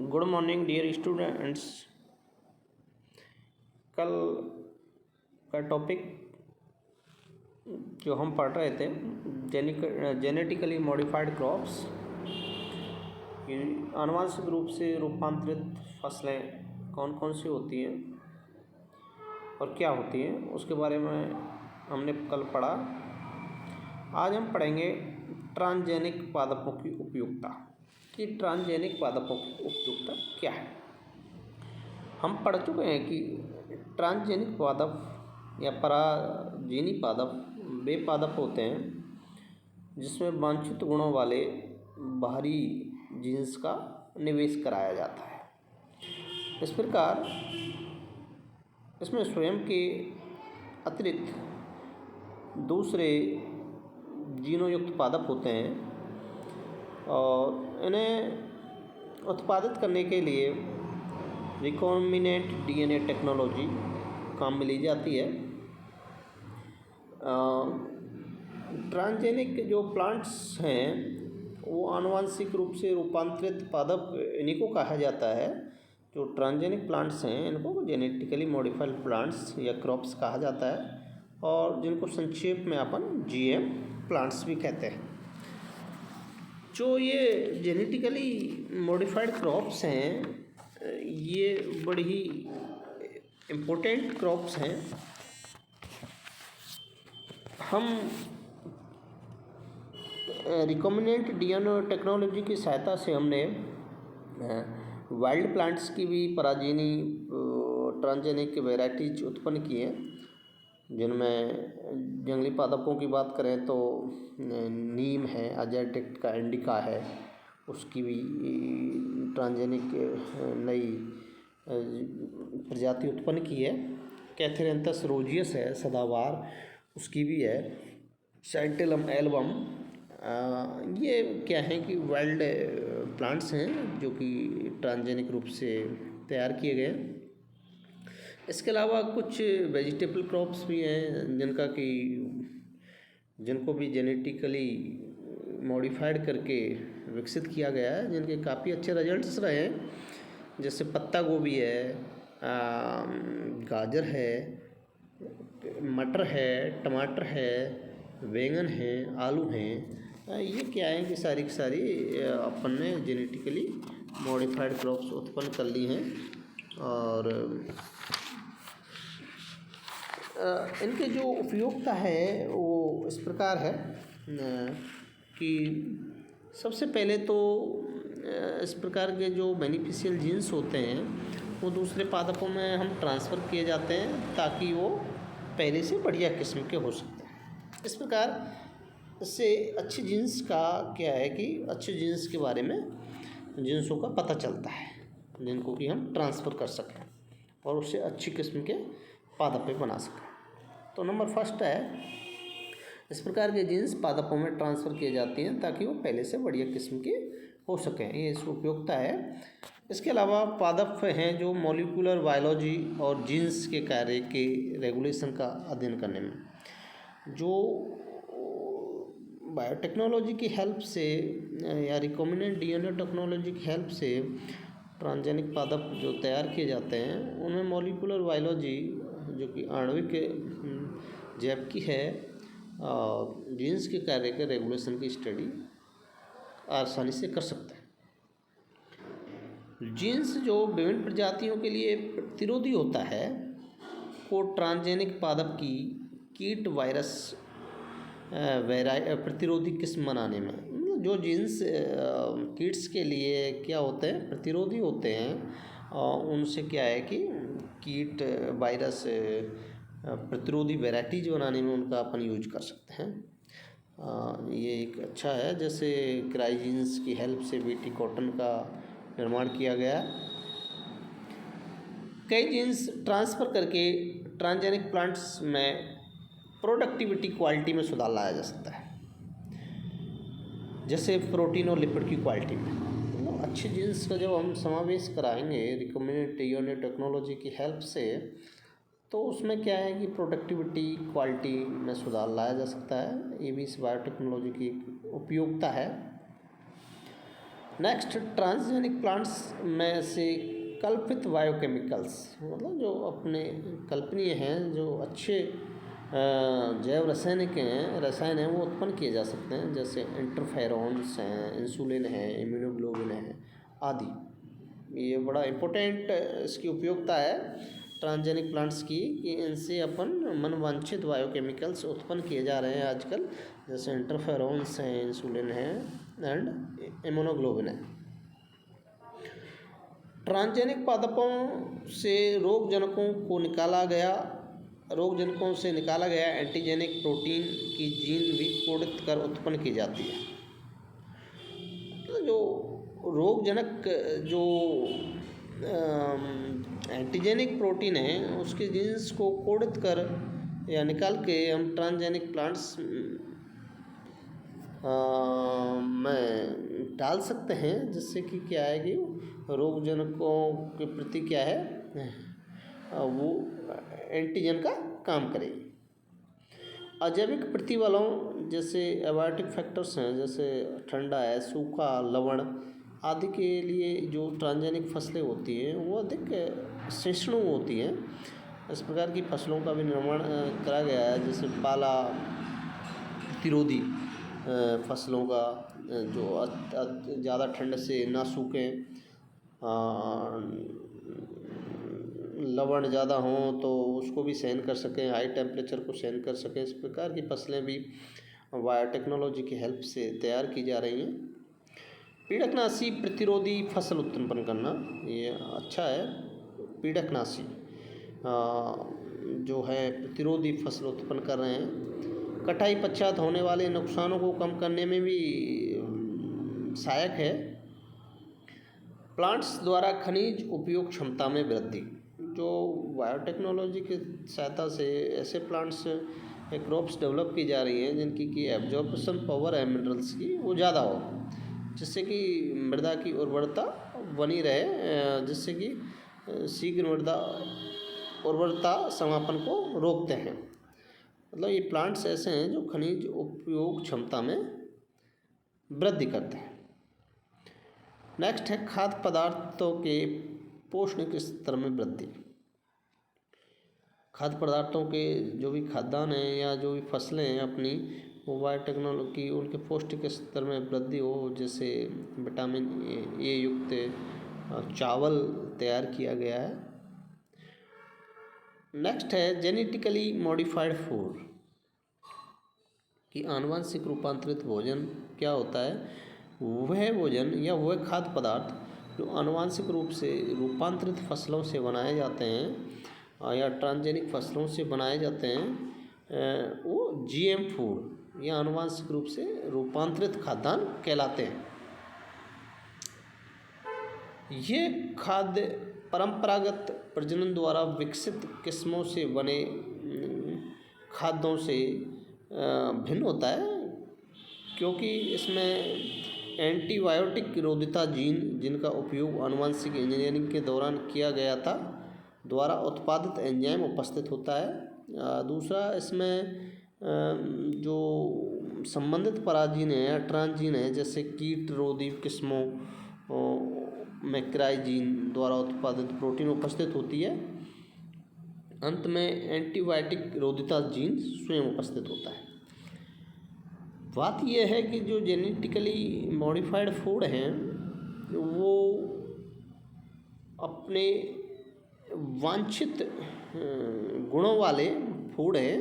Good morning dear students. कल का topic जो हम पढ़ रहे थे जेनेटिकली मॉडिफाइड क्रॉप्स, आनुवंशिक रूप से रूपांतरित फसलें कौन कौन सी होती हैं और क्या होती हैं, उसके बारे में हमने कल पढ़ा। आज हम पढ़ेंगे ट्रांसजेनिक पादपों की उपयोगिता कि ट्रांसजेनिक पादपों की उपयोगिता क्या है। हम पढ़ चुके हैं कि ट्रांसजेनिक पादप या पराजीनी पादप वे पादप होते हैं जिसमें वांछित गुणों वाले बाहरी जीन्स का निवेश कराया जाता है। इस प्रकार इसमें स्वयं के अतिरिक्त दूसरे जीनों युक्त पादप होते हैं और इन्हें उत्पादित करने के लिए रिकॉम्बिनेंट डीएनए टेक्नोलॉजी काम में ली जाती है। ट्रांसजेनिक जो प्लांट्स हैं वो आनुवंशिक रूप से रूपांतरित पादप इन्हीं को कहा जाता है। जो ट्रांसजेनिक प्लांट्स हैं इनको जेनेटिकली मॉडिफाइड प्लांट्स या क्रॉप्स कहा जाता है और जिनको संक्षेप में अपन जीएम प्लांट्स भी कहते हैं। जो ये जेनेटिकली मॉडिफाइड क्रॉप्स हैं ये बड़ी ही इम्पोर्टेंट क्रॉप्स हैं। हम रिकॉम्बिनेंट डीएनए टेक्नोलॉजी की सहायता से हमने वाइल्ड प्लांट्स की भी पराजीनी ट्रांसजेनिक वैरायटीज उत्पन्न की हैं, जिनमें जंगली पादपों की बात करें तो नीम है, अजाडिक्ट का इंडिका है, उसकी भी ट्रांसजेनिक नई प्रजाति उत्पन्न की है। कैथेरेंथस रोजियस है सदाबहार, उसकी भी है। सैंटिलम एल्बम, ये क्या है कि वाइल्ड प्लांट्स हैं जो कि ट्रांसजेनिक रूप से तैयार किए गए हैं। इसके अलावा कुछ वेजिटेबल क्रॉप्स भी हैं जिनको भी जेनेटिकली मॉडिफाइड करके विकसित किया गया है, जिनके काफ़ी अच्छे रिजल्ट्स रहे हैं। जैसे पत्ता गोभी है, गाजर है, मटर है, टमाटर है, बैंगन है, आलू हैं। ये क्या है कि सारी की सारी अपन ने जेनेटिकली मॉडिफाइड क्रॉप्स उत्पन्न कर ली हैं और इनके जो उपयोगिता है वो इस प्रकार है कि सबसे पहले तो इस प्रकार के जो बेनिफिशियल जीन्स होते हैं वो दूसरे पादपों में हम ट्रांसफ़र किए जाते हैं ताकि वो पहले से बढ़िया किस्म के हो सकते हैं। इस प्रकार इससे अच्छी जीन्स का क्या है कि अच्छे जीन्स के बारे में जीन्सों का पता चलता है जिनको कि हम ट्रांसफ़र कर सकें और उससे अच्छी किस्म के पादप बना सकें। तो नंबर फर्स्ट है, इस प्रकार के जीन्स पादपों में ट्रांसफ़र किए जाती हैं ताकि वो पहले से बढ़िया किस्म के हो सकें, ये इसकी उपयोगिता है। इसके अलावा पादप हैं जो मॉलिक्यूलर बायोलॉजी और जीन्स के कार्य के रेगुलेशन का अध्ययन करने में, जो बायोटेक्नोलॉजी की हेल्प से या रिकॉम्बिनेंट डीएनए टेक्नोलॉजी की हेल्प से ट्रांसजेनिक पादप जो तैयार किए जाते हैं उनमें मॉलिक्यूलर बायोलॉजी जो कि आणविक जैव की है जीन्स के कार्य के रेगुलेशन की स्टडी आसानी से कर सकते हैं। जीन्स जो विभिन्न प्रजातियों के लिए प्रतिरोधी होता है को ट्रांसजेनिक पादप की कीट वायरस प्रतिरोधी किस्म बनाने में, जो जीन्स कीट्स के लिए क्या होते हैं प्रतिरोधी होते हैं, उनसे क्या है कि कीट वायरस प्रतिरोधी वैरायटीज बनाने में उनका अपन यूज कर सकते हैं। ये एक अच्छा है। जैसे क्राइजीन्स की हेल्प से बीटी कॉटन का निर्माण किया गया। कई जीन्स ट्रांसफ़र करके ट्रांसजेनिक प्लांट्स में प्रोडक्टिविटी क्वालिटी में सुधार लाया जा सकता है, जैसे प्रोटीन और लिपिड की क्वालिटी में। तो अच्छे जीन्स का जब हम समावेश कराएंगे रिकॉम्बिनेंट डीएनए टेक्नोलॉजी की हेल्प से, तो उसमें क्या है कि प्रोडक्टिविटी क्वालिटी में सुधार लाया जा सकता है। ये भी इस बायोटेक्नोलॉजी की उपयोगिता है। नेक्स्ट, ट्रांसजेनिक प्लांट्स में से कल्पित बायोकेमिकल्स, मतलब जो अपने कल्पनीय हैं, जो अच्छे जैव रसायन हैं वो उत्पन्न किए जा सकते हैं, जैसे इंटरफेरॉन्स हैं, इंसुलिन है, इम्यूनोग्लोबिन है आदि। ये बड़ा इम्पोर्टेंट इसकी उपयोगिता है ट्रांसजेनिक प्लांट्स की, कि इनसे अपन मनवांछित बायोकेमिकल्स उत्पन्न किए जा रहे हैं आजकल, जैसे इंटरफेरॉन्स हैं, इंसुलिन है एंड इम्यूनोग्लोबिन है। ट्रांसजेनिक पादपों से रोगजनकों से निकाला गया एंटीजेनिक प्रोटीन की जीन भी कोडित कर उत्पन्न की जाती है। तो जो रोगजनक जो एंटीजेनिक प्रोटीन है उसके जीन्स को कोडित कर या निकाल के हम ट्रांसजेनिक प्लांट्स में डाल सकते हैं, जिससे कि क्या है कि रोगजनकों के प्रति क्या है वो एंटीजन का काम करेगी। अजैविक प्रतिबलों जैसे एबायोटिक फैक्टर्स हैं, जैसे ठंडा है, सूखा, लवण आदि के लिए जो ट्रांसजेनिक फसलें होती हैं वो अधिक सहिष्णु होती हैं। इस प्रकार की फसलों का भी निर्माण करा गया है, जैसे पाला प्रतिरोधी फसलों का, जो ज़्यादा ठंड से ना सूखें, लवण ज़्यादा हों तो उसको भी सहन कर सकें, हाई टेम्परेचर को सहन कर सकें। इस प्रकार की फसलें भी बायोटेक्नोलॉजी की हेल्प से तैयार की जा रही हैं। पीड़कनाशी प्रतिरोधी फसल उत्पन्न करना, ये अच्छा है। पीड़कनाशी जो है प्रतिरोधी फसल उत्पन्न कर रहे हैं। कटाई पश्चात होने वाले नुकसानों को कम करने में भी सहायक है। प्लांट्स द्वारा खनिज उपयोग क्षमता में वृद्धि, जो बायोटेक्नोलॉजी की सहायता से ऐसे प्लांट्स क्रॉप्स डेवलप की जा रही हैं जिनकी की एब्जॉर्प्शन पावर है मिनरल्स की वो ज़्यादा हो, जिससे कि मृदा की उर्वरता बनी रहे, जिससे कि शीघ्र मृदा उर्वरता समापन को रोकते हैं। मतलब ये प्लांट्स ऐसे हैं जो खनिज उपयोग क्षमता में वृद्धि करते हैं। नेक्स्ट है खाद्य पदार्थों के पौष्टिक स्तर में वृद्धि। खाद्य पदार्थों के जो भी खाद्यान्न हैं या जो भी फसलें हैं अपनी, वो बायोटेक्नोलॉजी उनके पौष्टिक स्तर में वृद्धि हो, जैसे विटामिन ए युक्त चावल तैयार किया गया है। नेक्स्ट है जेनेटिकली मॉडिफाइड फूड, कि आनुवंशिक रूपांतरित भोजन क्या होता है। वह भोजन या वह खाद्य पदार्थ जो आनुवंशिक रूप से रूपांतरित फसलों से बनाए जाते हैं या ट्रांसजेनिक फसलों से बनाए जाते हैं, वो जीएम फूड या आनुवंशिक रूप से रूपांतरित खाद्यान्न कहलाते हैं। ये खाद्य परंपरागत प्रजनन द्वारा विकसित किस्मों से बने खाद्यों से भिन्न होता है, क्योंकि इसमें एंटीबायोटिक रोधिता जीन, जिनका उपयोग आनुवंशिक इंजीनियरिंग के दौरान किया गया था, द्वारा उत्पादित एंजाइम उपस्थित होता है। दूसरा, इसमें जो संबंधित पराजीन है या ट्रांसजीन है, जैसे कीट रोधी किस्मों में क्राइजीन द्वारा उत्पादित प्रोटीन उपस्थित होती है। अंत में एंटीबायोटिक रोधिता जीन स्वयं उपस्थित होता है। बात यह है कि जो जेनेटिकली मॉडिफाइड फूड हैं वो अपने वांछित गुणों वाले फूड हैं,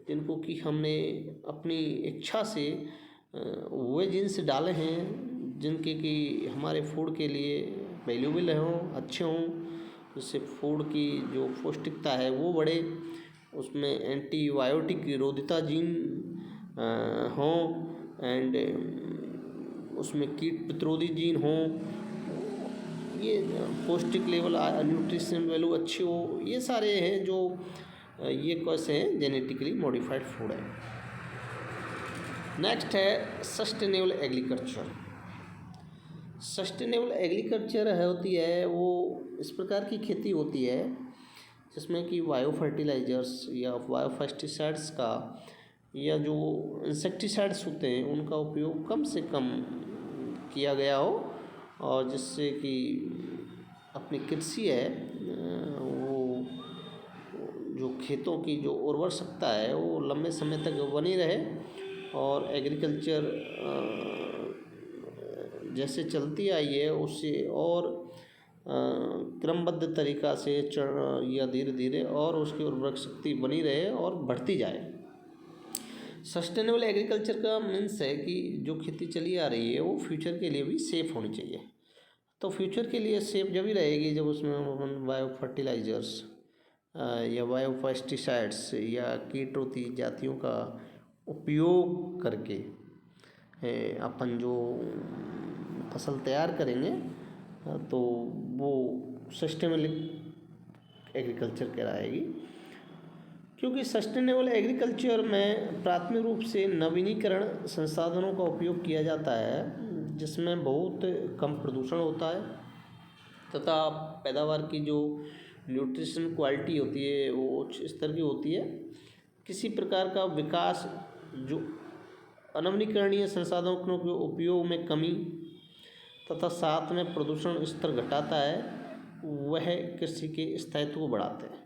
जिनको कि हमने अपनी इच्छा से वे जीन्स डाले हैं जिनके कि हमारे फूड के लिए वैल्यूबल हों, अच्छे हों, जिससे फूड की जो पौष्टिकता है वो बढ़े, उसमें एंटीबायोटिक रोधिता जीन हों एंड उसमें कीट प्रतिरोधी जीन हों, ये पौष्टिक लेवल न्यूट्रिशन वैल्यू अच्छी हो, ये सारे हैं जो ये कैसे हैं जेनेटिकली मॉडिफाइड फूड है। नेक्स्ट है सस्टेनेबल एग्रीकल्चर। सस्टेनेबल एग्रीकल्चर होती है वो इस प्रकार की खेती होती है जिसमें कि बायो फर्टिलाइजर्स या बायो पेस्टिसाइड्स का या जो इंसेक्टिसाइड्स होते हैं उनका उपयोग कम से कम किया गया हो और जिससे कि अपनी कृषि है वो जो खेतों की जो उर्वर शक्ति है वो लंबे समय तक बनी रहे और एग्रीकल्चर जैसे चलती आई है उससे और क्रमबद्ध तरीक़ा से या धीरे धीरे और उसकी उर्वरक शक्ति बनी रहे और बढ़ती जाए। सस्टेनेबल एग्रीकल्चर का मीन्स है कि जो खेती चली आ रही है वो फ्यूचर के लिए भी सेफ़ होनी चाहिए। तो फ्यूचर के लिए सेफ जब ही रहेगी जब उसमें हम बायो फर्टिलाइज़र्स या बायो पेस्टिसाइड्स या कीटरोधी जातियों का उपयोग करके अपन जो फसल तैयार करेंगे तो वो सस्टेनेबल एग्रीकल्चर कहलाएगी। क्योंकि सस्टेनेबल एग्रीकल्चर में प्राथमिक रूप से नवीनीकरण संसाधनों का उपयोग किया जाता है जिसमें बहुत कम प्रदूषण होता है तथा पैदावार की जो न्यूट्रिशन क्वालिटी होती है वो उच्च स्तर की होती है। किसी प्रकार का विकास जो अनवीनीकरणीय संसाधनों के उपयोग में कमी तथा साथ में प्रदूषण स्तर घटाता है वह कृषि के स्थायित्व को बढ़ाते हैं।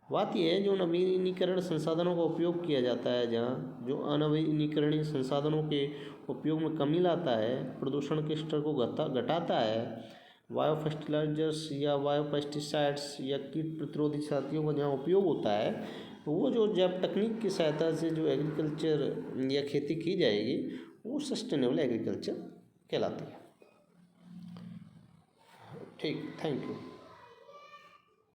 बात यह है जो नवीनीकरण संसाधनों का उपयोग किया जाता है जहाँ जो अनवीनीकरणीय संसाधनों के उपयोग में कमी लाता है प्रदूषण के स्तर को घटाता है बायो फर्टिलाइजर्स या बायो पेस्टिसाइड्स या कीट प्रतिरोधी साथियों का जहाँ उपयोग होता है वो जो जैव तकनीक की सहायता से जो एग्रीकल्चर या खेती की जाएगी वो सस्टेनेबल एग्रीकल्चर कहलाती है। ठीक, थैंक यू।